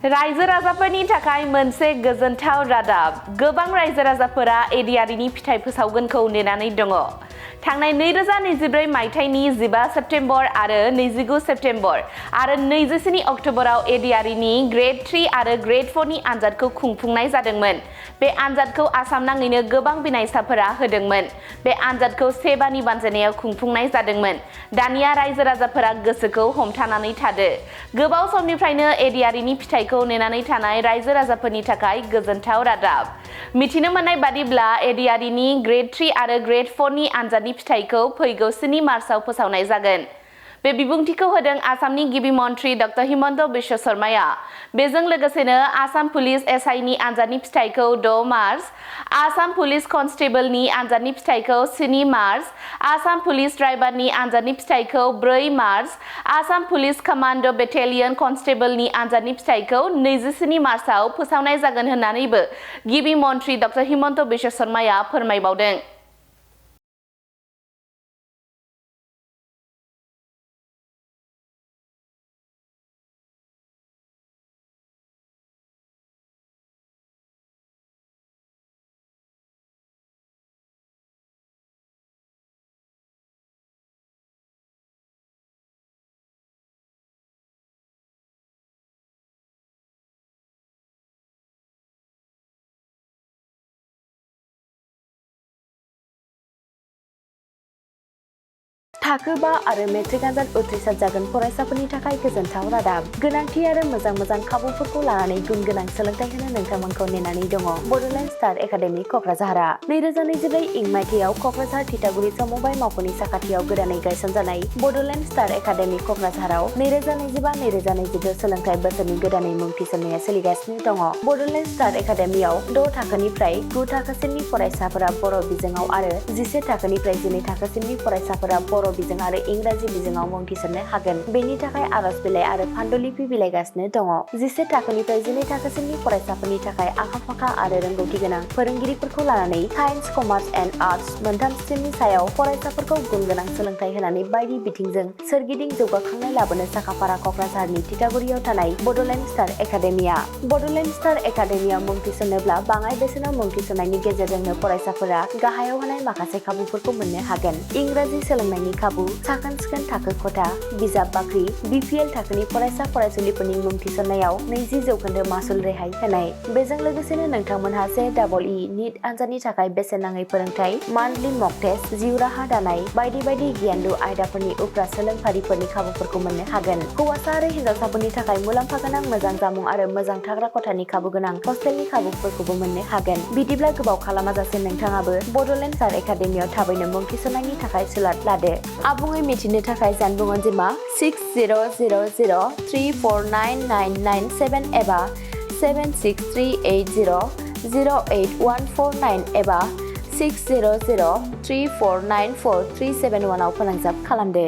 रायजो राजाफोरनि थाखाय मोनसे गोजोनथाव रादाब। गोबां रायजो राजाफोरा एडिआरनि फिथाइ फोसावगोनखौ नेनानै दङ। थांनाय 2024 मायथाइनि 15 सेप्तेम्बर आरो 29 सेप्तेम्बर आरो 27 अक्ट'बराव एडिआरनि ग्रेड 3 आरो ग्रेड 4 नि आनजादखौ खुंफुंनाय जादोंमोन। बे आनजादखौ आसाम नाङैनो गोबां बिनायसाफोरा होदोंमोन। बे आनजादखौ सेबानि बानजायनायाव खुंफुंनाय जादोंमोन। दानिया रायजो राजाफोरा गोसोखौ हमथानानै थादो। गोबाव समनिफ्रायनो एडिआरनि फिथाइखौ नेनानै थानाय रायजो राजाफोरनि थाखाय गोजोनथाव रादाब। मिथिनो मोननाय बादिब्ला एडिआरनि ग्रेड 3 आरो ग्रेड 4 नि आनजादनि फिथाइखौ फैगौ 7 मार्चआव फोसावनाय जागोन। बे बिबुंथिखौ होदों आसामनि गिबि मन्थ्रि ड. हिमन्त बिश्व शर्माया। बेजों लोगोसेनो आसाम पुलिस एसआइनि आनजादनि फिथाइखौ 6 मार्च, आसाम पुलिस कनस्टेबलनि आनजादनि फिथाइखौ 7 मार्च, आसाम पुलिस ड्राइभारनि आनजादनि फिथाइखौ 4 March, Assam police command' battalion कनस्टेबलनि आनजादनि फिथाइखौ 27 मार्चआव फोसावनाय जागोन होननानैबो गिबि मन्थ्रि ड. हिमन्त बिश्व शर्माया फोरमायबावदों। थाखो 5 आरो मेट्रिक आनजाद उथ्रिसार जागोन फरायसाफोरनि थाखाय गोजोनथाव रादाब। गोनांथि आरो मोजां खाबुफोरखौ लानानै गुन गोनां सोलोंथाइ होनो नोंथांमोनखौ नेनानै दङ। बड'लेण्ड स्टार एकाडेमि क'क्राझारआ 2024 इं मायथाइयाव क'क्राझार थिथागुरि समबाय मावख'नि साखाथियाव गोदानै गायसनजानाय बड'लेण्ड स्टार एकाडेमि क'क्राझाराव 2025-2026 सोलोंथाइ बोसोरनि गोदानै मुं थिसननाया सोलिगासिनो दङ। बड'लेण्ड स्टार एकाडेमियाव 6 थाखोनिफ्राय 9 थाखोसिमनि फरायसाफोरा बर' बिजोङाव आरो 11 थाखोनिफ्राय 12 थाखोसिमनि फरायसाफोरा बर' बिजों आरो इंराजि बिजोङाव मुं थिसननो हागोन। बेनि थाखाय आर'ज बिलाइ आरो फान्डुलिपि बिलाइगासिनो दङ। 11 थाखोनिफ्राय 12 थाखोसिमनि फरायसाफोरनि थाखाय आखा-फाखा आरो रोंगौथि गोनां फोरोंगिरिफोरखौ लानानै साइन्स, कमार्स एन्ड आर्टस मोनथाम स्ट्रिमनि सायाव फरायसाफोरखौ गुन गोनां सोलोंथाइ होनानै बायदि बिथिंजों सोरगिदिं जौगाखांनाय लाबोनो साखाफारा क'क्राझारनि थिथागुरियाव थानाय Bodoland star academia. Bodoland star एकाडेमियाव मुं थिसननोब्ला बाङाइ बेसेनाव मुं थिसननायनि गेजेरजोंनो फरायसाफोरा गाहायाव होनाय माखासे खाबुफोरखौ मोननो हागोन। इंराजि सोलोंनायनि खाबु, साखोन-सिखोन थाखो खथा, बिजाब बाख्रि, बिपिएल थाखोनि फरायसा फरायसुलिफोरनि मुं थिसननायाव 20% मासुल रेहाय होनाय। बेजों लोगोसेनो नोंथांमोनहा JEE नीट आनजादनि थाखाय बेसेन नाङै फोरोंथाय, मान्थलि मक टेस्ट, जिउ राहा दानाय बायदि गियानलु आयदाफोरनि उफ्रा सोलोंफारिफोरनि खाबुफोरखौ मोननो हागोन। हौवासा आरो हिनजावसाफोरनि थाखाय मुलाम्फा गोनां मोजां जामुं आरो मोजां थाग्रा खथानि खाबु गोनां हस्टेलनि खाबुफोरखौबो मोननो हागोन। बिदिब्ला गोबाव खालामाजासे नोंथाङाबो बड'लेण्ड स्टार एकाडेमियाव थाबैनो मुं थिसननायनि थाखाय सुलाद लादो। आबुङै मिथिनो थाखाय जानबुं अनजिमा 6000349997 एबा 7638008149 एबा 6003494371 आव फोनांजाब खालामदो।